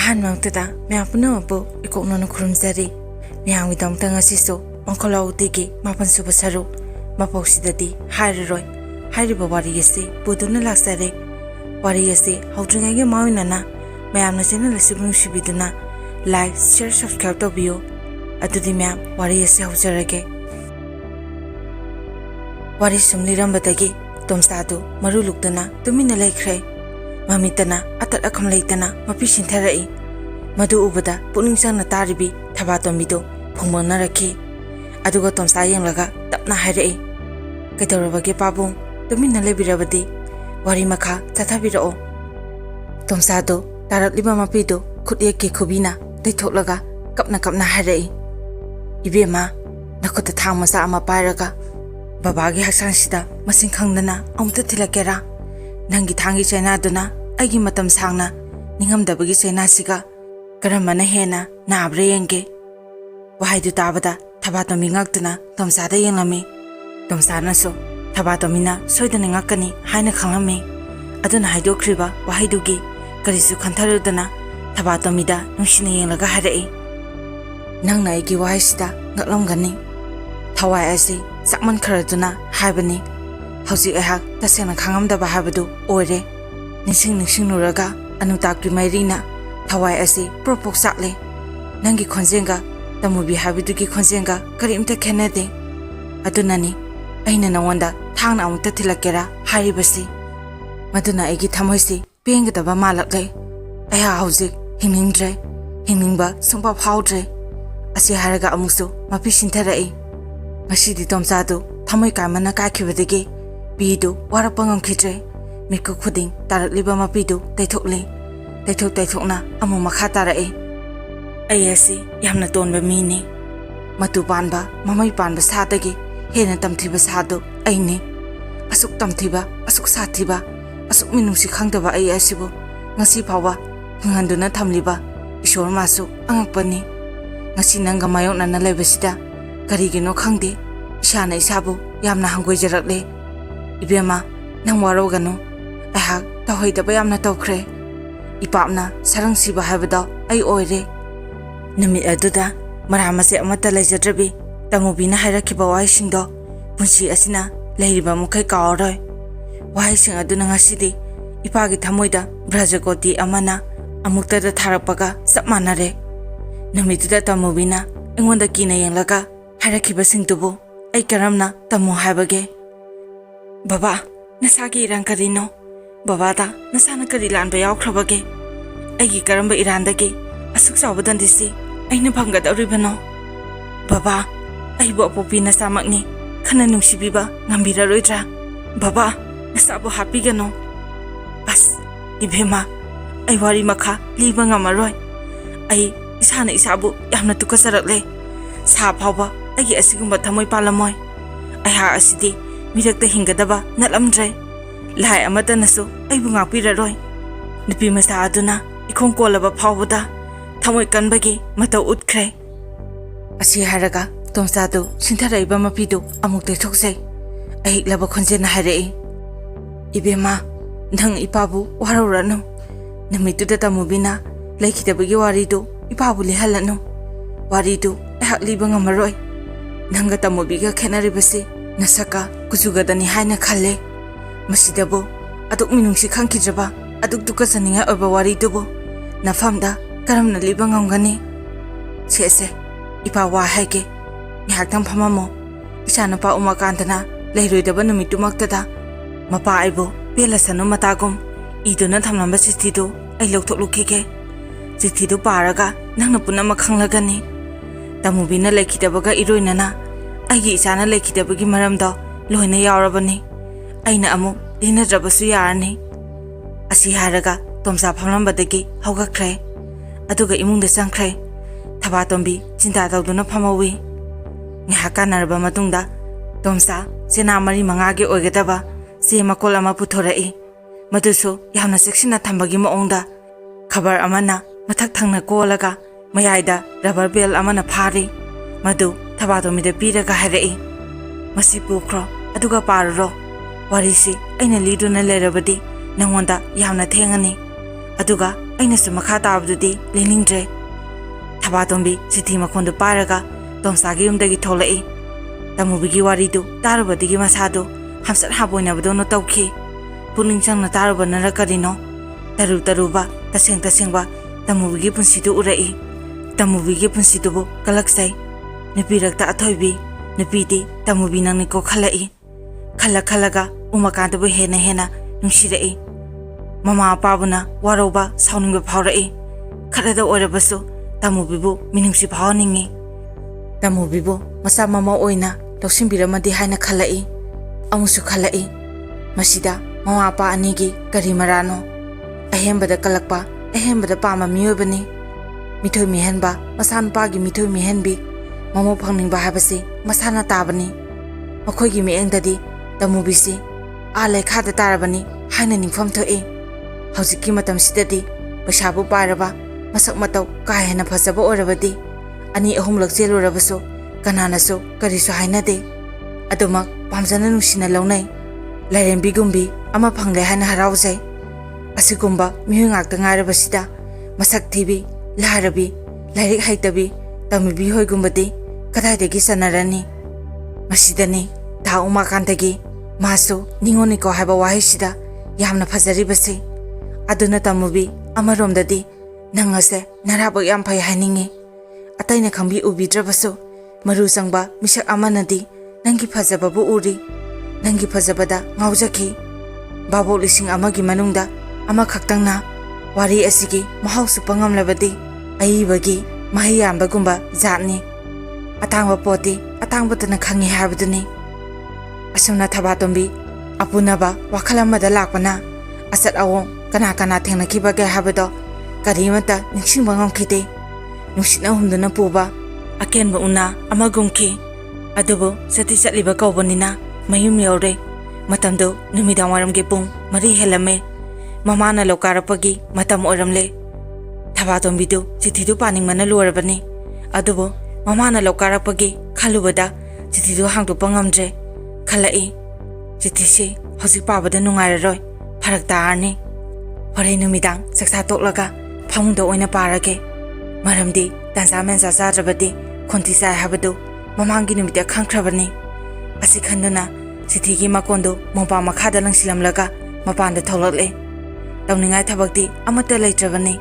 Ahanmangtada Mayapna Mapu Ikokno Kurumzari Miyamidam Tangasiso Onkolauti Mapan Subasaru Mapoksidadi hairaroi Hairiba Wari Yasi Buduna Lasare Wari Yasi Hautunga Mawinana Mayamna channel nungshibiduna like share subscribe to view Adudi Mayam Wari Yasi Haujarage Wari Sumlirambatagi Tomsadu Maru Luktana Tumina Lakre Mamitana Atat Akam Laitana Mapishin Terai Madu Ubada Puningsana Taribi Tabatomido Pumonaraki Aduga Tomsayang Laga Tapna Hare Katarabagi Pabung Tumina Lebirabadi Wari Maka Tatabiro Tomsado Tarat Liba Mapido Kudyaki Kubina they took Laga Kapna Hare Ibima Nakota Tamasa Ama Piraga Babagi Hasanshida Masinkangana Tilakera Nangi Tangi China Duna Agi Matam Sangna Ningam Dabagi China Siga Karamana Hena Nabreyenge Wahaidu Tabada Tabato Mingaktuna Tomsada Yangami Tomsana so Tabato Mina Soidaningakani Haina Kalami Aduna Haido Kriba Wahaidugi Karisu Kantarudana Tabato Mida Nushini Laga Hare Nangna Igi Waisida Natlongani Tawa Asi Sakman Karaduna Habani Hausi Ehak Tasena Kangam da Bahabadu Ore Nising Nuraga Anutaki Marina Tawai Asi Propok Sakle Nangi Konzenga Tamubi Habiduki Konzenga Karimta Kennedy Adunani Aina Nawanda Tang Amuta Tilakera Haribasi Maduna Egi Tamoisi Being the Bamalakle Aya Hausi Himindre Himingba Sumpa Powdre Asi Haraga Amuso Mapishin Terai Mashidi Tomsado Tamoy Kamana Kakivadigi Bidu Warapangam Kitre Miku Kuding Tarat Liba Mapidu They took na Amu Makatarae Ayasi Yamna Donba Mini Matu Banba Mamai Banba Sadagi Hena Tamtiba Sado Aini Asuk Tamtiba Asuk Satiba Asuk Minusi Kangdaba Ayasibu Ngasi Pawa Hanganduna Tamliba Ishor Masu Angapani Ngasi Nanga Mayona Nalebasida Karigino Kangdi Shana Isabu Yamna Hangwajarakle Ibema Nang Warogano Ahak Tahoidaba Yamna Tokre Ipapna Sarang Siba Habada Ay Oire Nami Aduda Maramase Amata Lajadrabi Tamubina Hirakiba Waishindo Punshi Asina Lairiba Mukai Kaoroi Waising Aduna Ngasidi Ipagi Tamoida Brazagoti Amana Amukta da Tarapaga Sapmanare Nami Duda Tamubina Engwanda Kina Yanglaga Hirakiba Singtubu Ay Karamna Tamu Habage Baba Nasaki Iran Karino Babada Nasana Karilan Bayao Krabage Agi Karamba Irandagi Asuk Sabadan Disi Aina Panga Ribano Baba Aibo Popi Nasamakni Kana Nungshibiba Nambira Roitra Baba Nasabo Happy Gano As Ibema Ay Wari Maka Liba Ngamaroi Ay Isana Isabu Yamna Tukasarakle Sa Paba Agi Asigumba Tamoy Palamoy Ayha Asidi Mirakta Hingadaba Nalamdre Lai Amata Nasu Aibu Ngapiraroi Nupi Masa Aduna Ikong Kolaba Pawada Tamoy Kanbagi Mata Utkre Asi Haraga Tomsado Sintaraiba Mapidu Amukte Tokse Ahik Laba Konjena Harei Ibema Nang Ipabu Warurano Namitu Tamubina Laikitabagi Waridu Ipabu Lihalano Waridu Ahak Libang Amaroi Nanga Tamubiga Kenaribasi Nasaka Kuzugadani Haina Kale Masidabu Aduk Minungsi Kankijaba Aduk Dukasaninga Oba Waridubu Nafamda Karamna Libang Angani Sese Ipa Wahake Nihaktam Pamamo Isana Pa Umakantana Lairuidaba Numitumaktada Mapa Aibo Pelasano Matagum Iduna Tamlamba Sistidu Ay Loktok Lukike Sistidu Paraga Nanapuna Makanglagani Tamubina Lakitabaga Iruinana Aigi Isana Lakitabagi Maramda Loina Yarabani Aina Amu Dina Drabasu Yarani Asi Haraga Tomsa Pamlambadagi Hogakre Aduga Imunda Sankre Tabatombi Cinta Duna Pamawi Nihaka Naraba Matunda Tomsa Sena Mari Mangagi Ogadaba Se Makolama Putorai Maduso Yamna Sexina Tambagi Maonda Kabar Amana Matak Tangna Kolaga Mayaida Rubber Bell Amana Pari Madu Tabatomida Piraga Harei Masi Pukro Aduga Parro Warisi Aina Liduna Lerabadi Nangwanda Yamna Tengani Aduga ꯑꯩꯅꯁꯨ ꯃꯈꯥ ꯇꯥꯕꯗꯨꯗꯤ ꯂꯩꯅꯤꯡꯗ꯭ꯔꯦ꯫ ꯊꯕꯥꯇꯣꯝꯕꯤ ꯆꯤꯊꯤ ꯃꯈꯣꯟꯗꯨ ꯄꯥꯏꯔꯒ ꯇꯣꯝꯆꯥꯒꯤ ꯌꯨꯝꯗꯒꯤ ꯊꯣꯛꯂꯛꯏ꯫ ꯇꯃꯨꯕꯤꯒꯤ ꯋꯥꯔꯤꯗꯨ ꯇꯥꯔꯨꯕꯗꯒꯤ ꯃꯁꯥꯗꯨ ꯍꯝꯆꯠ ꯍꯥꯕꯣꯏꯅꯕꯗꯧꯅ ꯇꯧꯈꯤ꯫ ꯄꯨꯛꯅꯤꯡ ꯆꯪꯅ ꯇꯥꯔꯨꯕꯅꯔ ꯀꯔꯤꯅꯣ ꯇꯔꯨ ꯇꯔꯨꯕ ꯇꯁꯦꯡ ꯇꯁꯦꯡꯕ ꯇꯃꯨꯕꯤꯒꯤ ꯄꯨꯟꯁꯤꯗꯨ ꯎꯔꯛꯏ꯫ ꯇꯃꯨꯕꯤꯒꯤ ꯄꯨꯟꯁꯤꯗꯨꯕꯨ ꯀꯂꯛꯆꯩ꯫ ꯅꯨꯄꯤꯔꯛꯇ ꯑꯊꯣꯏꯕꯤ ꯅꯨꯄꯤꯗꯤ ꯇꯃꯨꯕꯤ ꯅꯪꯅꯤꯀꯣ ꯈꯜꯂꯛꯏ꯫ ꯈꯜꯂꯒ ꯎꯃꯀꯥꯟꯗꯕꯨ ꯍꯦꯟꯅ ꯅꯨꯡꯁꯤꯔꯛꯏ꯫ ꯃꯃꯥ ꯃꯄꯥꯕꯨꯅ ꯋꯥꯔꯧꯕ ꯁꯥꯎꯅꯤꯡꯕ ꯐꯥꯎꯔꯛꯏ꯫ ꯈꯔꯗ ꯑꯣꯏꯔꯕꯁꯨ ꯇꯃꯨꯕꯤꯕꯨ ꯃꯤꯅꯨꯡꯁꯤ ꯐꯥꯎꯍꯟꯅꯤꯡꯉꯤ꯫ ꯇꯃꯨꯕꯤꯕꯨ ꯃꯆꯥ ꯃꯃꯧ ꯑꯣꯏꯅ ꯂꯧꯁꯤꯟꯕꯤꯔꯝꯃꯗꯤ ꯍꯥꯏꯅ ꯈꯜꯂꯛꯏ꯫ ꯑꯃꯨꯛꯁꯨ ꯈꯜꯂꯛꯏ ꯃꯁꯤꯗ ꯃꯃꯥ ꯃꯄꯥ ꯑꯅꯤꯒꯤ ꯀꯔꯤ ꯃꯔꯥꯅꯣ? ꯑꯍꯦꯟꯕꯗ ꯀꯜꯂꯛꯄ, ꯑꯍꯦꯟꯕꯗ ꯄꯥꯝꯕ ꯃꯤꯑꯣꯏꯕꯅꯤ꯫ ꯃꯤꯊꯣꯏ ꯃꯤꯍꯦꯟꯕ, ꯃꯆꯥꯅꯨꯄꯥꯒꯤ ꯃꯤꯊꯣꯏ ꯃꯤꯍꯦꯟꯕꯤ, ꯃꯃꯧ ꯐꯪꯅꯤꯡꯕ ꯍꯥꯏꯕꯁꯤ ꯃꯁꯥꯅ ꯇꯥꯕꯅꯤ꯫ ꯃꯈꯣꯏꯒꯤ ꯃꯤꯠꯌꯦꯡꯗꯗꯤ ꯇꯃꯨꯕꯤꯁꯤ ꯂꯩꯈꯥꯗ ꯇꯥꯔꯕꯅꯤ ꯍꯥꯏꯅ ꯅꯤꯡꯐꯝ ꯊꯣꯛꯏ꯫ ꯍꯧꯖꯤꯛꯀꯤ ꯃꯇꯝꯁꯤꯗꯗꯤ ꯄꯩꯁꯥꯕꯨ ꯄꯥꯏꯔꯕ, ꯃꯁꯛ ꯃꯇꯧ ꯀꯥ ꯍꯦꯟꯅ ꯐꯖꯕ ꯑꯣꯏꯔꯕꯗꯤ ꯑꯅꯤ ꯑꯍꯨꯝꯂꯛ ꯆꯦꯜꯂꯨꯔꯕꯁꯨ ꯀꯅꯥꯅꯁꯨ ꯀꯔꯤꯁꯨ ꯍꯥꯏꯅꯗꯦ꯫ ꯑꯗꯨꯃꯛ ꯄꯥꯝꯖꯅ ꯅꯨꯡꯁꯤꯅ ꯂꯧꯅꯩ꯫ ꯂꯥꯏꯔꯦꯝꯕꯤꯒꯨꯝꯕꯤ ꯑꯃ ꯐꯪꯂꯦ ꯍꯥꯏꯅ ꯍꯔꯥꯎꯖꯩ꯫ ꯑꯁꯤꯒꯨꯝꯕ ꯃꯤꯑꯣꯏ ꯉꯥꯛꯇ ꯉꯥꯏꯔꯕꯁꯤꯗ ꯃꯁꯛ ꯊꯤꯕꯤ, ꯂꯥꯏꯔꯕꯤ, ꯂꯥꯏꯔꯤꯛ ꯍꯩꯇꯕꯤ ꯇꯃꯨꯕꯤ ꯍꯣꯏꯒꯨꯝꯕꯗꯤ ꯀꯗꯥꯏꯗꯒꯤ ꯆꯟꯅꯔꯅꯤ? ꯃꯁꯤꯗꯅꯤ ꯙꯥ ꯎꯃꯥꯀꯥꯟꯇꯒꯤ ꯃꯥꯁꯨ ꯅꯤꯉꯣꯟꯅꯤꯀꯣ ꯍꯥꯏꯕ ꯋꯥꯍꯩꯁꯤꯗ ꯌꯥꯝꯅ ꯐꯖꯔꯤꯕꯁꯤ꯫ ꯑꯗꯨꯅ ꯇꯃꯨꯕꯤ ꯑꯃꯔꯣꯝꯗꯗꯤ ꯅꯪ ꯑꯁꯦ ꯅꯔꯥꯕꯛ ꯌꯥꯝ ꯐꯩ ꯍꯥꯏꯅꯤꯡꯉꯤ꯫ ꯑꯇꯩꯅ ꯈꯪꯕꯤ ꯎꯕꯤꯗ꯭ꯔꯕꯁꯨ ꯃꯔꯨ ꯆꯪꯕ ꯃꯤꯁꯛ ꯑꯃꯅꯗꯤ ꯅꯪꯒꯤ ꯐꯖꯕꯕꯨ ꯎꯔꯤ꯫ ꯅꯪꯒꯤ ꯐꯖꯕꯗ ꯉꯥꯎꯖꯈꯤ꯫ ꯚꯥꯕꯣꯛ 1,000ꯒꯤ ꯃꯅꯨꯡꯗ ꯑꯃꯈꯛꯇꯪꯅ ꯋꯥꯔꯤ ꯑꯁꯤꯒꯤ ꯃꯍꯥꯎ ꯁꯨꯞꯄ ꯉꯝꯂꯕꯗꯤ ꯑꯏꯕꯒꯤ ꯃꯍꯩ ꯌꯥꯟꯕꯒꯨꯝꯕ ꯖꯥꯠꯅꯤ꯫ ꯑꯇꯥꯡꯕ ꯄꯣꯠꯇꯤ ꯑꯇꯥꯡꯕꯇꯅ ꯈꯪꯉꯤ ꯍꯥꯏꯕꯗꯨꯅꯤ꯫ ꯑꯁꯨꯝꯅ ꯊꯕꯥꯇꯣꯝꯕꯤ ꯑꯄꯨꯅꯕ ꯋꯥꯈꯜ ꯑꯃꯗ ꯂꯥꯛꯄꯅ ꯑꯆꯠ ꯑꯋꯣꯡ ꯀꯅꯥ ꯊꯦꯡꯅꯈꯤꯕꯒꯦ ꯍꯥꯏꯕꯗꯣ ꯀꯔꯤꯃꯠꯇ ꯅꯤꯡꯁꯤꯡꯕ ꯉꯝꯈꯤꯗꯦ꯫ ꯅꯨꯡꯁꯤꯠꯅ ꯍꯨꯝꯗꯨꯅ ꯄꯨꯕ ꯑꯀꯦꯟꯕ ꯎꯅꯥ ꯑꯃꯒꯨꯝꯈꯤ꯫ ꯑꯗꯨꯕꯨ ꯆꯠꯂꯤꯕ ꯀꯧꯕꯅꯤꯅ ꯃꯌꯨꯝ ꯌꯧꯔꯦ꯫ ꯃꯇꯝꯗꯨ ꯅꯨꯃꯤꯗꯥꯡꯋꯥꯏꯔꯝꯒꯤ ꯄꯨꯡ 4 ꯍꯦꯜꯂꯝꯃꯦ꯫ ꯃꯃꯥꯅ ꯂꯧꯀꯥꯔꯛꯄꯒꯤ ꯃꯇꯝ ꯑꯣꯏꯔꯝꯂꯦ꯫ ꯊꯕꯥꯇꯣꯝꯕꯤꯗꯨ ꯆꯤꯊꯤꯗꯨ ꯄꯥꯅꯤꯡꯕꯅ ꯂꯣꯏꯔꯕꯅꯤ꯫ ꯑꯗꯨꯕꯨ ꯃꯃꯥꯅ ꯂꯧꯀꯥꯔꯛꯄꯒꯤ ꯈꯜꯂꯨꯕꯗ ꯆꯤꯊꯤꯗꯨ ꯍꯥꯡꯗꯣꯛꯄ ꯉꯝꯗ꯭ꯔꯦ꯫ ꯈꯜꯂꯛꯏ ꯆꯤꯊꯤꯁꯤ ꯍꯧꯖꯤꯛ ꯄꯥꯕꯗ ꯅꯨꯡꯉꯥꯏꯔꯔꯣꯏ, ꯐꯔꯛ ꯇꯥꯔꯅꯤ꯫ ꯍꯣꯔꯦꯟ ꯅꯨꯃꯤꯗꯥꯡ ꯆꯥꯛꯆꯥ ꯇꯣꯛꯂꯒ ꯐꯃꯨꯡꯗ ꯑꯣꯏꯅ ꯄꯥꯔꯒꯦ꯫ ꯃꯔꯝꯗꯤ ꯇꯟꯖꯥ ꯃꯦꯟꯖꯥ ꯆꯥꯗ꯭ꯔꯕꯗꯤ ꯈꯣꯟꯊꯤ ꯆꯥꯏ ꯍꯥꯏꯕꯗꯨ ꯃꯃꯥꯡꯒꯤ ꯅꯨꯃꯤꯠꯇ ꯈꯪꯈ꯭ꯔꯕꯅꯤ꯫ ꯑꯁꯤ ꯈꯟꯗꯨꯅ ꯆꯤꯊꯤꯒꯤ ꯃꯀꯣꯟꯗꯨ ꯃꯣꯝꯄꯥꯛ ꯃꯈꯥꯗ ꯂꯪꯁꯤꯜꯂꯝꯂꯒ ꯃꯄꯥꯟꯗ ꯊꯣꯛꯂꯛꯂꯦ꯫ ꯇꯧꯅꯤꯡꯉꯥꯏ ꯊꯕꯛꯇꯤ ꯑꯃꯠꯇ ꯂꯩꯇ꯭ꯔꯕꯅꯤ꯫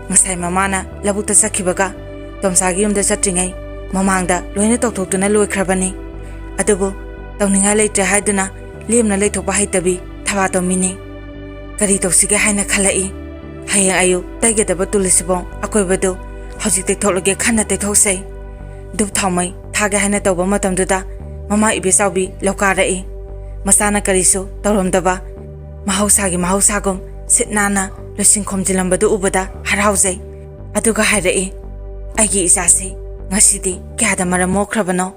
ꯉꯁꯥꯏ ꯃꯃꯥꯅ ꯂꯧꯕꯨꯛꯇ ꯆꯠꯈꯤꯕꯒ ꯇꯣꯝꯆꯥꯒꯤ ꯌꯨꯝꯗ ꯆꯠꯇ꯭ꯔꯤꯉꯩ ꯃꯃꯥꯡꯗ ꯂꯣꯏꯅ ꯇꯧꯊꯣꯛꯇꯨꯅ ꯂꯣꯏꯈ꯭ꯔꯕꯅꯤ꯫ ꯑꯗꯨꯕꯨ ꯇꯧꯅꯤꯡꯉꯥꯏ ꯂꯩꯇ꯭ꯔꯦ ꯍꯥꯏꯗꯨꯅ ꯂꯦꯝꯅ ꯂꯩꯊꯣꯛꯄ ꯍꯩꯇꯕꯤ ꯊꯕꯥꯇꯣꯝꯕꯤꯅꯤ꯫ ꯀꯔꯤ ꯇꯧꯁꯤꯒꯦ ꯍꯥꯏꯅ ꯈꯜꯂꯛꯏ꯫ ꯍꯌꯦꯡ ꯑꯌꯨꯛ ꯇꯩꯒꯗꯕ ꯇꯨꯜꯁꯤꯕꯣꯡ ꯑꯀꯣꯏꯕꯗꯨ ꯍꯧꯖꯤꯛ ꯇꯩꯊꯣꯛꯂꯒꯦ ꯈꯟꯅ ꯇꯩꯊꯣꯛꯆꯩ꯫ ꯙꯨꯞ ꯊꯥꯎꯃꯩ ꯊꯥꯒꯦ ꯍꯥꯏꯅ ꯇꯧꯕ ꯃꯇꯝꯗꯨꯗ ꯃꯃꯥ ꯏꯕꯦꯆꯥꯎꯕꯤ ꯂꯧꯀꯥꯔꯛꯏ꯫ ꯃꯆꯥꯅ ꯀꯔꯤꯁꯨ ꯇꯧꯔꯝꯗꯕ ꯃꯍꯧꯁꯥꯒꯨꯝ ꯁꯤꯠ ꯅꯥꯟꯅ ꯂꯣꯏꯁꯤꯟ ꯈꯣꯝꯖꯤꯜꯂꯝꯕꯗꯨ ꯎꯕꯗ ꯍꯔꯥꯎꯖꯩ꯫ ꯑꯗꯨꯒ ꯍꯥꯏꯔꯛꯏ ꯑꯩꯒꯤ ꯏꯆꯥꯁꯤ ꯉꯁꯤꯗꯤ ꯀꯌꯥꯗ ꯃꯔꯝ ꯃꯣꯛꯈ꯭ꯔꯕꯅꯣ,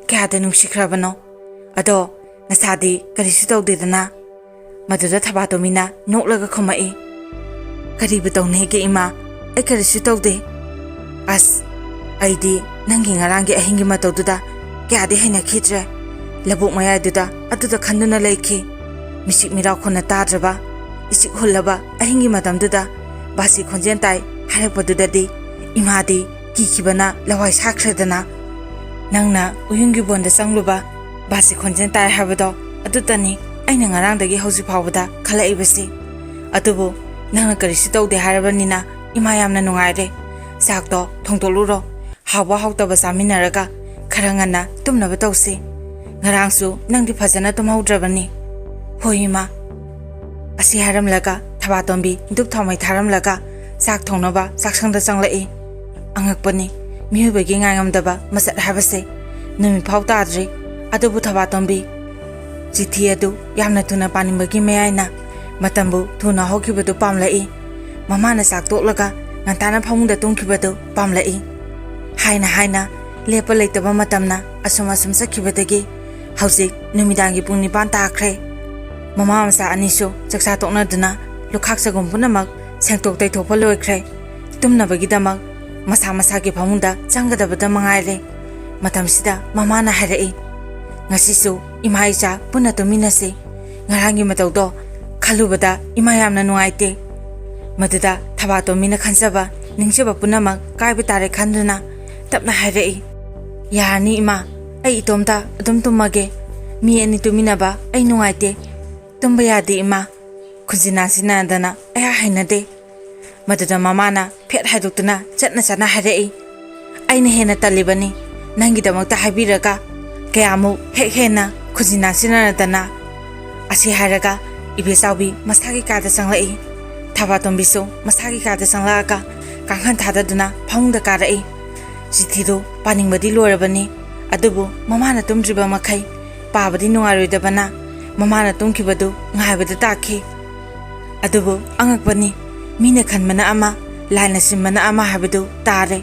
ꯀꯌꯥꯗ ꯅꯨꯡꯁꯤꯈ꯭ꯔꯕꯅꯣ꯫ ꯑꯗꯣ ꯅꯁꯥꯗꯤ ꯀꯔꯤꯁꯨ ꯇꯧꯗꯦꯗꯅ? ꯃꯗꯨꯗ ꯊꯕꯥꯇꯣꯝꯕꯤꯅ ꯅꯣꯛꯂꯒ ꯈꯨꯝꯃꯛꯏ ꯀꯔꯤꯕꯨ ꯇꯧꯅꯦꯒꯦ ꯏꯃꯥ, ꯑꯩ ꯀꯔꯤꯁꯨ ꯇꯧꯗꯦ꯫ ꯑꯁ ꯑꯩꯗꯤ ꯅꯪꯒꯤ ꯉꯔꯥꯡꯒꯤ ꯑꯍꯤꯡꯒꯤ ꯃꯇꯧꯗꯨꯗ ꯀꯌꯥꯗꯤ ꯍꯩꯅꯈꯤꯗ꯭ꯔꯦ꯫ ꯂꯧꯕꯨꯛ ꯃꯌꯥꯏꯗꯨꯗ ꯑꯗꯨꯗ ꯈꯟꯗꯨꯅ ꯂꯩꯈꯤ꯫ ꯃꯤꯆꯤꯛ ꯃꯤꯔꯥꯎ ꯈꯨꯟꯅ ꯇꯥꯗ꯭ꯔꯕ ꯏꯆꯤꯛ ꯍꯨꯜꯂꯕ ꯑꯍꯤꯡꯒꯤ ꯃꯇꯝꯗꯨꯗ ꯕꯥꯁꯤ ꯈꯣꯟꯖꯦꯜ ꯇꯥꯏ ꯍꯥꯏꯔꯛꯄꯗꯨꯗꯗꯤ ꯏꯃꯥꯗꯤ ꯀꯤꯈꯤꯕꯅ ꯂꯋꯥꯏ ꯁꯥꯈ꯭ꯔꯦꯗꯅ꯫ ꯅꯪꯅ ꯎꯌꯨꯡꯒꯤ ꯕꯣꯟꯗ ꯆꯪꯂꯨꯕ ꯕꯥꯁꯤ ꯈꯣꯟꯖꯦꯜ ꯇꯥꯏ ꯍꯥꯏꯕꯗꯣ ꯑꯗꯨꯇꯅꯤ ꯑꯩꯅ ꯉꯔꯥꯡꯗꯒꯤ ꯍꯧꯖꯤꯛ ꯐꯥꯎꯕꯗ ꯈꯜꯂꯛꯏꯕꯁꯤ꯫ ꯑꯗꯨꯕꯨ ꯅꯪꯅ ꯀꯔꯤꯁꯨ ꯇꯧꯗꯦ ꯍꯥꯏꯔꯕꯅꯤꯅ ꯏꯃꯥ ꯌꯥꯝꯅ ꯅꯨꯡꯉꯥꯏꯔꯦ꯫ ꯆꯥꯛꯇꯣ ꯊꯣꯡꯗꯣꯛꯂꯨꯔꯣ, ꯍꯥꯎꯕ ꯍꯥꯎꯇꯕ ꯆꯥꯃꯤꯟꯅꯔꯒ ꯈꯔ ꯉꯟꯅ ꯇꯨꯝꯅꯕ ꯇꯧꯁꯤ꯫ ꯉꯔꯥꯡꯁꯨ ꯅꯪꯗꯤ ꯐꯖꯅ ꯇꯨꯝꯍꯧꯗ꯭ꯔꯕꯅꯤ꯫ ꯍꯣꯏ ꯏꯃꯥ꯫ ꯑꯁꯤ ꯍꯥꯏꯔꯝꯂꯒ ꯊꯕꯥꯇꯣꯝꯕꯤ ꯙꯨꯞ ꯊꯥꯎꯃꯩ ꯊꯥꯔꯝꯂꯒ ꯆꯥꯛ ꯊꯣꯡꯅꯕ ꯆꯥꯛꯁꯪꯗ ꯆꯪꯂꯛꯏ꯫ ꯑꯉꯛꯄꯅꯤ ꯃꯤꯑꯣꯏꯕꯒꯤ ꯉꯥꯏꯉꯝꯗꯕ ꯃꯆꯠ ꯍꯥꯏꯕꯁꯦ꯫ ꯅꯨꯃꯤꯠ ꯐꯥꯎ ꯇꯥꯗ꯭ꯔꯤ ꯑꯗꯨꯕꯨ ꯊꯕꯥꯇꯣꯝꯕꯤ ꯆꯤꯊꯤ ꯑꯗꯨ ꯌꯥꯝꯅ ꯊꯨꯅ ꯄꯥꯅꯤꯡꯕꯒꯤ ꯃꯌꯥꯏꯅ ꯃꯇꯝꯕꯨ ꯊꯨꯅ ꯍꯧꯈꯤꯕꯗꯨ ꯄꯥꯝꯂꯛꯏ꯫ ꯃꯃꯥꯅ ꯆꯥꯛ ꯇꯣꯛꯂꯒ ꯉꯟꯇꯥꯅ ꯐꯃꯨꯡꯗ ꯇꯨꯝꯈꯤꯕꯗꯨ ꯄꯥꯝꯂꯛꯏ꯫ ꯍꯥꯏꯅ ꯂꯦꯞꯄ ꯂꯩꯇꯕ ꯃꯇꯝꯅ ꯑꯁꯨꯝ ꯆꯠꯈꯤꯕꯗꯒꯤ ꯍꯧꯖꯤꯛ ꯅꯨꯃꯤꯗꯥꯡꯒꯤ ꯄꯨꯡ 9 ꯇꯥꯈ꯭ꯔꯦ꯫ ꯃꯃꯥ ꯃꯆꯥ ꯑꯅꯤꯁꯨ ꯆꯥꯛꯆꯥ ꯇꯣꯛꯅꯗꯨꯅ ꯂꯨꯈꯥꯛ ꯆꯒꯨꯝ ꯄꯨꯝꯅꯃꯛ ꯁꯦꯡꯇꯣꯛ ꯇꯩꯊꯣꯛꯄ ꯂꯣꯏꯈ꯭ꯔꯦ꯫ ꯇꯨꯝꯅꯕꯒꯤꯗꯃꯛ ꯃꯁꯥꯒꯤ ꯐꯃꯨꯡꯗ ꯆꯪꯒꯗꯕꯗ ꯃꯉꯥꯏꯔꯦ꯫ ꯃꯇꯝꯁꯤꯗ ꯃꯃꯥꯅ ꯍꯥꯏꯔꯛꯏ ꯉꯁꯤꯁꯨ ꯏꯃꯥ ꯏꯆꯥ ꯄꯨꯟꯅ ꯇꯨꯝꯃꯤꯟꯅꯁꯤ꯫ ꯉꯔꯥꯡꯒꯤ ꯃꯇꯧꯗꯣ ꯈꯜꯂꯨꯕꯗ ꯏꯃꯥ ꯌꯥꯝꯅ ꯅꯨꯡꯉꯥꯏꯇꯦ꯫ Maduda Tabatomina Kansaba, Ningshaba Punama, Kaibitare Kanduna, Tapna Harei. Yarni ima, ay itomta, tumage, mi and ituminaba, ay nuaite, Tumbayadi ima, Kuzinasina dana, ay hainade. Maduda mamana, Pet Hadutuna, Chatna Sana Harei. Ay nahena talibani, Nangidamata Habiraga, Kayamu, Hekena, Kuzinasina dana. Asi haraga, Ibisabi, Masaki Kata Sanglai. Tabatombiso, Masaki Kata Sanglaka, Kankan Tadaduna, Pound the Karai. Sitido, Panning Badi Lorabani, Adubu, Mamana Tumdriba Makai, Babadi Nuari de Bana, Mamana Tumkibadu, Ngai the Taki. Adubu, Angakbani, Mina Kanmana Ama, Lina Simana Ama Habidu, Tare,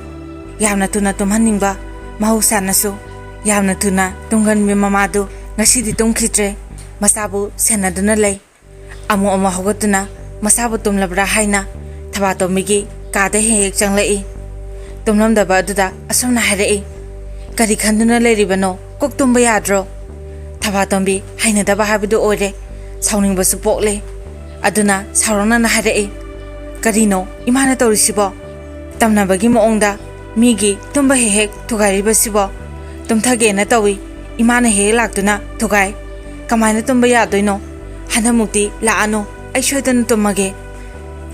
Yamna Tuna Tumhanimba, Mahusanasu, Yamna Tuna, Tungan Mimamadu, Nasidi Tumkitre, Masabu, Senaduna Lay, Amu Amahogotuna, Masabu Tumlabra Haina, Tabato Migi, Kade Hek Changlai. Tumlam da Baduda, Asuna Harei. Kari Kanduna Lady Bano, Cook Tumbayadro. Tabatombi, Haina da Bahabidu Ore, sounding was supportly. Aduna, Sarona Harei. Karino, Imana Torisibo. Tamna Bagimo Onda, Migi, Tumba Hek, Tugariba Sibo. Tumtage Natawi, Imana He Lactuna, Tugai. Kamana Tumbayadino, Hanamuti, Laano, I shouldn't Tumage.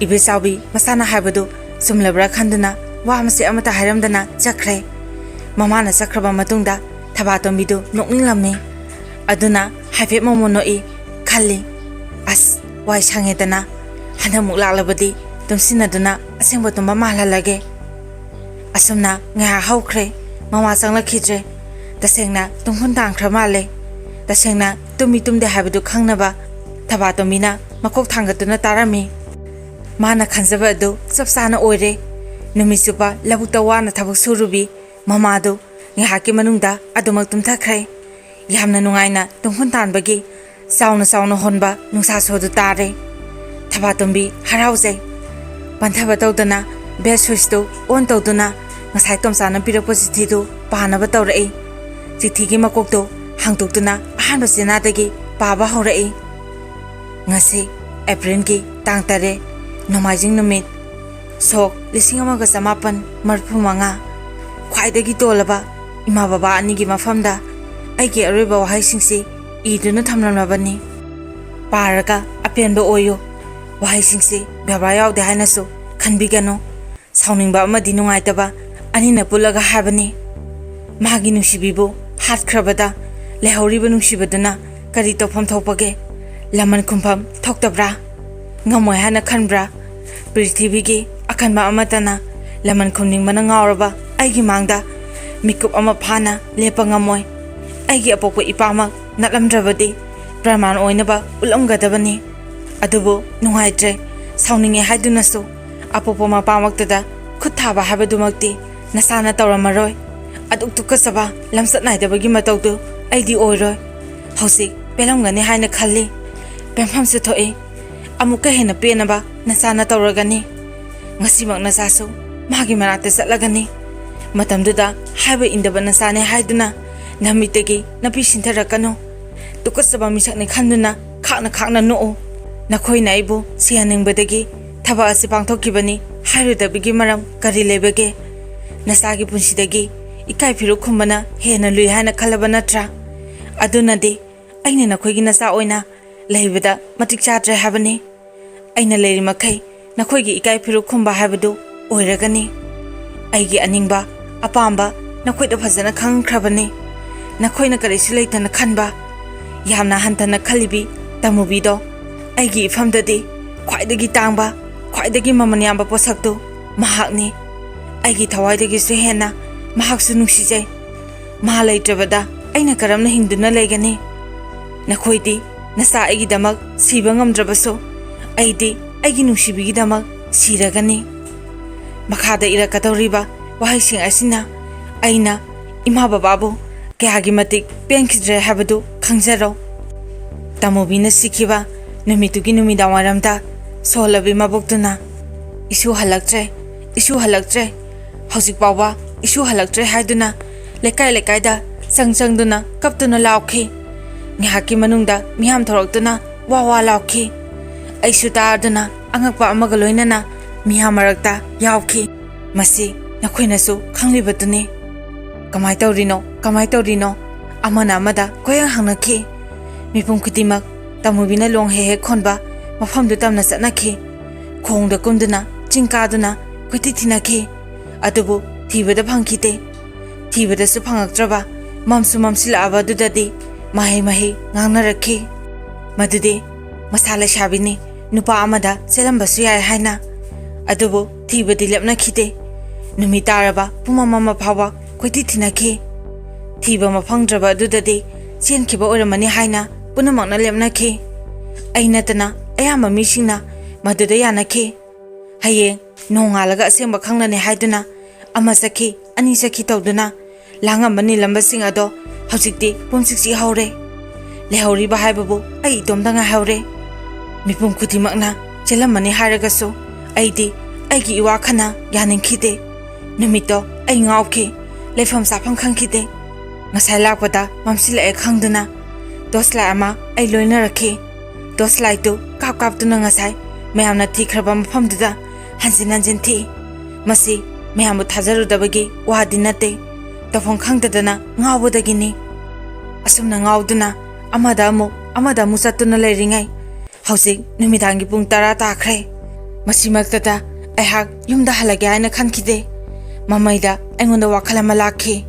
Ibisabi, Masana Habadu, Sumlabra Kanduna. Wamasi Amata Haramdana, Chakre. Mamana Sakraba Matunda, Tabatombidu, Noknilami. Aduna, Happy Momonoi, Kali. As, why Shangedana, Hanamulabadi, Tumsinaduna, Asimbatum Mamala Lage. Asumna, Nga Hokre, Mama Sangla Kidre, the Sengna, Tumhundan Kramale, the Sengna, Tumitum de Habidu Kangnaba, Tabatomina, Makok Tangatuna Tarami. Mana Kanzabadu, Subsana Ore. Numisupa, Labutawana Tabusurubi, Mamado, Nihaki Manunda, Adumatum Takre, Yamna Nuaina, Tunkuntan Bagi, Sauna Honba, Nusaso du Tare, Tabatumbi, Harause, Pantabatodana, Beswisto, Ontoduna, Nasaitom Sana Piropositido, Panabatore, Titiki Makokto, Hangtutuna, Hanbasinatagi, Baba Hore, Nasi, Aprinki, Tangtare, Nomazing Numit. So, lising amaga samapan, marpumanga. Kwaidagi tolaba, imababa anigi mafamda, aigi ariba wahaisingsi, iduna tamlamabani. Paraga, apianba oyo, wahaisingsi, babayao de hainaso, kanbigano, sounding ba madinungaitaba, anina pulaga habani. Magi nungshibibbo, hat krabada, lehoriba nungshibiduna, karito pam topage, laman kumpam, toktabra, ngamoy hana kanbra, Prithivigi, Akanba Amatana, Lemon Kuning Manangaraba, Aigi Mangda, Mikup Amapana, Lepangamoy, Aigi Apopo Ipama, Nalam Dravadi, Brahman Oinaba, Ulunga Davani, Adubo, Nuhaitre, sounding a Haidunaso, Apopo Mapamaktada, Kutaba Habadumakti, Nasana Toramaroy, Aduktukasaba, Lamsat Night of Gimatodu, Aidi Oiroi, Hosi, Belongani Haina Kali, Bempam Setoe, Amuka Hena Penaba, Nasana Toragani, Nasimak Nasaso, Magi Marata Satlagani, Matamduda, Highway in the Banasane Haiduna, Namitegi, Napishinterakano, Tukasaba Misakni Kanduna, Kakna no, Nakoi Naibo, Sianing Badegi, Taba Sipang Tokibani, Highway the Bigimaram, Karilebege, Nasagi Punshidegi, Ikai Pirukumbana, Hena Luihana Kalabanatra, Aduna de, Aina Koginasa Oina, Laibida, Matik Chatre Habani. Aina Lady Makai, Nakogi Ikai Pirukumba Habadu, Oiragani. Aigi Aningba, Apamba, Nakwit of Hazana Kang Krabani, Nakoina Karisulate and Kanba, Yamna Hantana Kalibi, Tamubido, Aigi from the day, quite the Gitamba, quite the Gimamanyamba Posakto, Mahakni, Aigi Tawai the Gisrihena, Mahaksunushije, Mahalay Travada, Aina Karamna Hinduna Legani, Nakoidi, Nasa Aigi Damag, Sibangam Drabaso. Aidi, Aigi Nungshibidama, Siragani. Makada Irakatoriba, Wahising Asina, Aina, Imababu, Gagimatic, Benkidre Habadu, Kanzero. Tamobina Sikiba, Numitugi Numidawaramta, Solabi Mabukduna. Isu halaktre, Hosik Bawa, Isu halaktre Haiduna, Lekaida, Sangduna, Kaptuna Lauki, Nihaki Manunda, Miam Torotuna, Wawa Lauki. Aisutardana, angakpa amaga loinana miha marakta yaukhi masi nakhoi khanglibaduni kamai taurino amana amada koyang hangnakhi mipum khutimak tamubina long he khonba mafamdu tamna satnakhi khongda kumduna chingkaduna kwiti thinakhi adubu thibada phangkhite thibada su phangaktraba mamsila abadudadi mahi ngangna rakhi madudi masala shabini nupa amada selambasu yai haina adubu thibadi lepna khite numitaraba pumama phaba kwiti thinakhi thiba mafangdraba adudadi chenkhiba oramani haina punamakna lepnakhi ainatana ayama misingna maduda yanakhi haye nongalaga asengba khangnane haiduna ama sakhi ani sakhi tawduna langambani lambasing ado hausikti pumsiksi haure lehori ba haibabu ai domdanga haure mipum khutimakna chelamani haragaso aidi aigi iwa khana yaninkhide numito ai ngawkhi lefam safam khangkhide ngasai lakpada mamsila ek khangduna dosla ama ai loina rakhi doslai tu kap tuna ngasai mayamna thikraba mafamduda hanjin thi masi mayamu thajarudabagi wadinate tafong khangdadana ngawbodagini asumna ngawduna amada mu satuna leiringai hausik numidangi pung 10 takhre masimaktata aihak yumda halage aina khankhide mamaida aingonda wakhala malakhi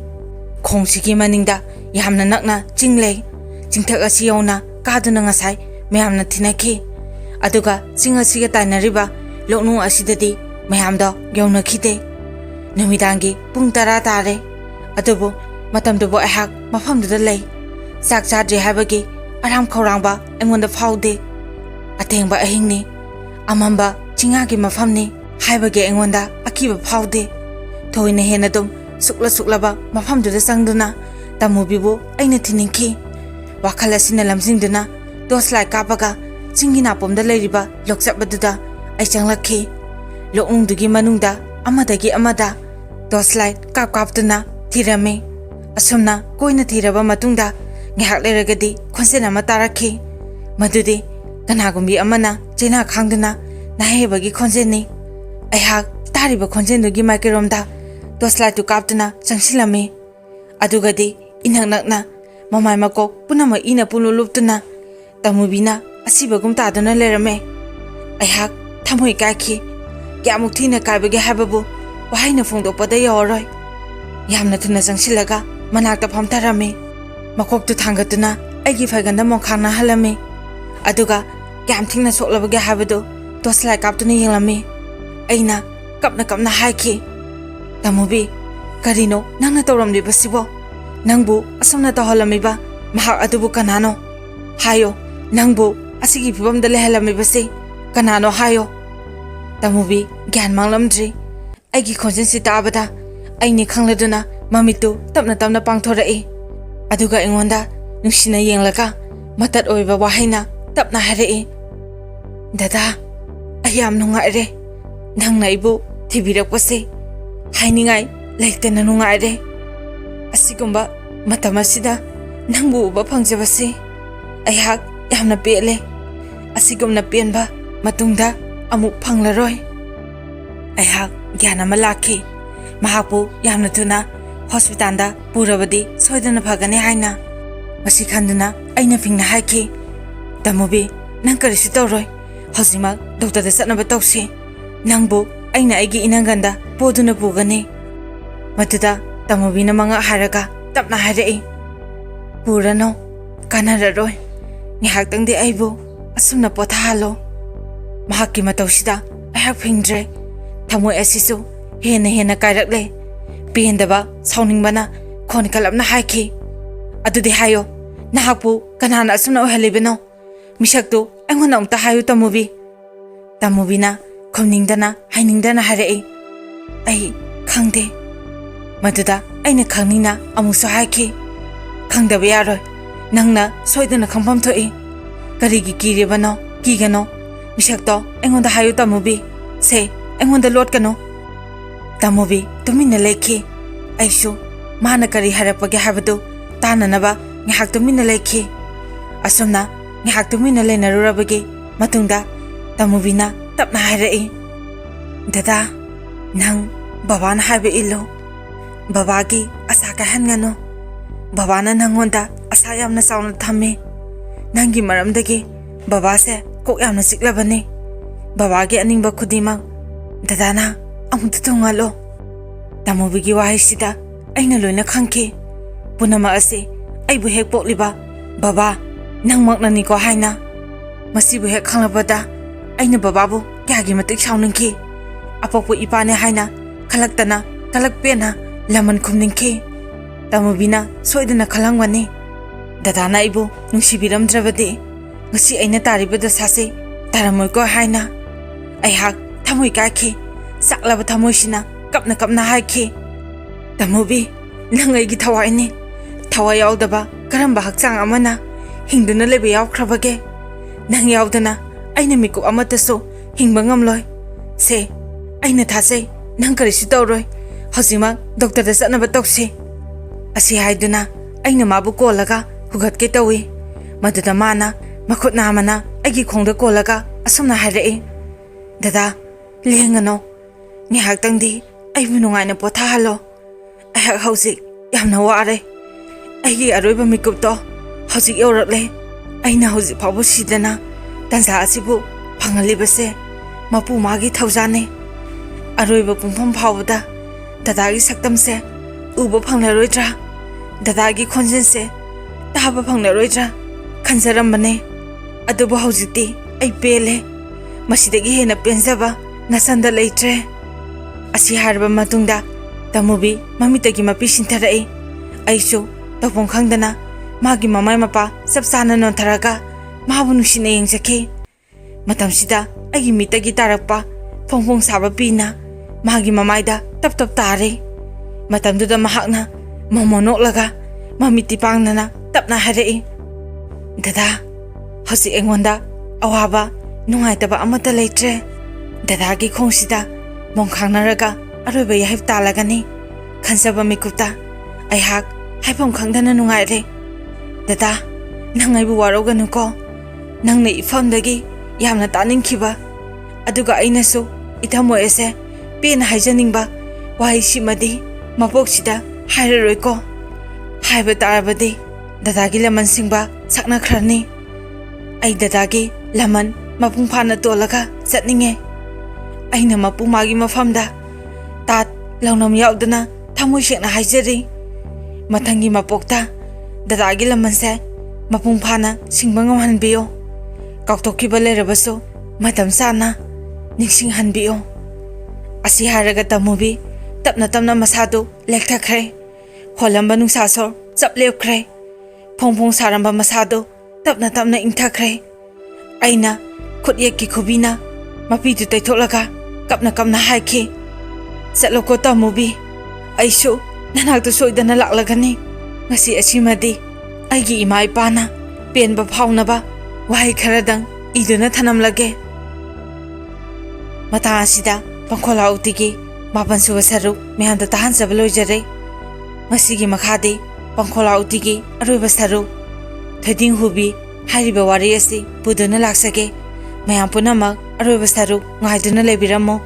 khongsigi maningda yamna nakna chinglei chingthak asi yona kaduna ngasai mayamna thinakhi aduga chingasiga tainariba loknu asidadi mayamda yona khide numidangi pung 10 tare adubu matamdubo aihak mafamduda lei sak chadre habagi aram khorangba aingonda phaude atengba ahingni amamba chingagi mafamni haibagi aingonda akiba phaude thoina henadum suklaba mafamduda sangduna tamubibu aina thiningki wakhala sina lamsingduna doslai kapaga chingina pomda leiriba loksabaduda ai changlakhi lokungdugi manungda amadagi amada doslai kaptuna thirame asumna koina thiraba matungda ngihak leragadi khonsena matarakhi madudi kanagumbi amana chena khangduna nahebagi khonjeni aihak tariba khonjendugi makeromda doslai tu kaptuna changsilame adugadi inaknakna mamai makok punama ina punuluptuna tamubina asibagum taduna lerame aihak thamoi kaikhi kyamuk thina kaibage hababu wahaina phongdokpada yawaroi yamna thuna changsilaga manakta phamtharame makoktu thangatuna aigi faiganda mokhana halame aduga kyam thingna soklabage habadu doslai kaptuna yenglame aina kapna haiki tamubi karino nangna tawramli basibo nangbu asomna tawhalamiba mahak adubu kanano hayo nangbu asigi phibamda lehalami basi kanano hayo tamubi gyan manglamdri aigi khonjensi tabada aini khangladuna mamitu tapna pangthorai aduga ingonda nungsina yenglaka matat oiba wahaina tapna harai dada ayam nungaire nangna ibu thibirakpase hainingai leitena nungaire asigumba matamasida nangbu uba phangjabase aihak yamna pele asigumna penba matungda amuk phanglaroi aihak gyana malakhi mahakpu yamna thuna hospitalda purabadi soidana phagane haina masi khanduna aina phingna haiki tamubi nang karisi tawroi hosima doctor da satnaba tawsi nangbu aina aigi inanganda poduna pugani matuda tamubi na manga haraga tapna harai purano kanararoi ngihak tangdi aibu asumna pothalo mahakki matawsida ahak phingdre thamoi asisu hena kairakle pendaba sauningbana khonikalapna haiki adudi hayo nahakpu kanana asumna ohalibeno misaktu angona umta hayu tamubina khomningdana hainingdana harai ai khangde maduda aina khangnina amuso haiki khangdaba yaroi nangna soidana khampham thoi karigi kirebano kigano misakto angonda hayu tamubi se angonda lotkano tamubi tumina lekhi aishu mana kari harapage habadu tananaba ngihak tumina lekhi asumna ngihak tumina lenarurabage matungda tamubina tapna hairei. Dada, nang babana haiba illo. Babagi asa kahan ngano. Babana nangonda asa yamna sauna thamme. Nangi maramdagi baba se kok yamna siklabane. Babagi aningba khudimang dadana amuta tongalo. Tamobigi wahisida aina loina khangke. Punama ase aibu hek pokliba baba nangmaknani ko haina. Masibu hek khanglabada aina bababu kyagi matik sauningki. Apokpu ipane haina khalактana kalakpena laman khumningki. Tamobina soidana khalangwani. Dadana ibu nungsibiramdrabadi ngasi aina taribada sase taramoy ko haina. Aihak thamoy kaki saklaba thamoysina kapna kapna haiki. Tamobi nangaigi thawaini. Thawai yaudaba karamba hakchang amana hingduna lebe yaukhrabage. Nang yaudana aina miku amataso hingba ngamloi. Se aina thasei nang karisu tawroi. Hosima doctor da satnaba tokse. Asi haiduna aina mabu kolaga hugatke tawi. Maduda mana makhut namana aigi khongda kolaga asumna hairei. Dada lehengano ngihaktangdi aibu nungaina pothahalo. Aihak hauzik yamna ware. Aigi aroiba mikupto hauzik yorakle. Aina hauzik phabu sidana tansa asibu phangalibase mapu magi thaujane. Aroiba pungpham phawda dadagi saktamse uba phanglaroidra. Dadagi khonjense taba phanglaroidra khanjarambane. Adubu hauzikti ai pele. Masidagi hena penjaba nasanda leitre. Asi harba matungda tamubi mamitagi mapi sintharai. Aisu topong khangdana magi mamai mapa sapsana nontharaga mabu nusina yengjaki. Matamsida agi mitagi tarakpa phongphong saba pina magi mamaida tap tap tare. Matamduda mahakna momonoklaga mamiti pangnana tapna harai. Dada hosi engonda awaba nungaitaba amata leitre. Dadagi khongsida mongkhangnaraga aroiba yahib talagani. Khansaba mikupta aihak haifam khangdana nungaire. Dada nangaibu warauganuko. Nangna ifamdagi yamna taningkhiba aduga ainasu ithamoy ase pena haijaningba wahai simadi mapoksida hairaroiko. Haiba tarabadi dadagi laman singba saknakhrani. Ai dadagi laman mapung phana tolaga chatninge. Aina mapu magi mafamda tat launam yaudana thamoy sekna haijari. Mathangi mapokta dadagi lamanse mapung phana singba ngamhanbiyu. Kautokkiba leirabasu matam sana ningsinghanbiyu. Asi haraga tamubi tapna tapna masadu lekthakre. Holamba nungsasor chaplepkhre. Phongphong saramba masadu tapna tapna ingthakre. Aina khutyekki khubina mapidu taitholaga kapna kapna haiki. Chatloko tamubi aisu nanakta soidana laklagani. Ngasi asimadi aigi ima ipana penba phaunaba wahai kharadang iduna thanamlage. Mata asida Pabgkhokla utigi mapan suba saruk meyamda tahansaba loijare. Masigi makhadi Pabgkhokla utigi aroiba saruk Thoding hubi hairiba wari asi puduna laksage. Mayam punamak aroiba saruk ngaiduna lebiramo.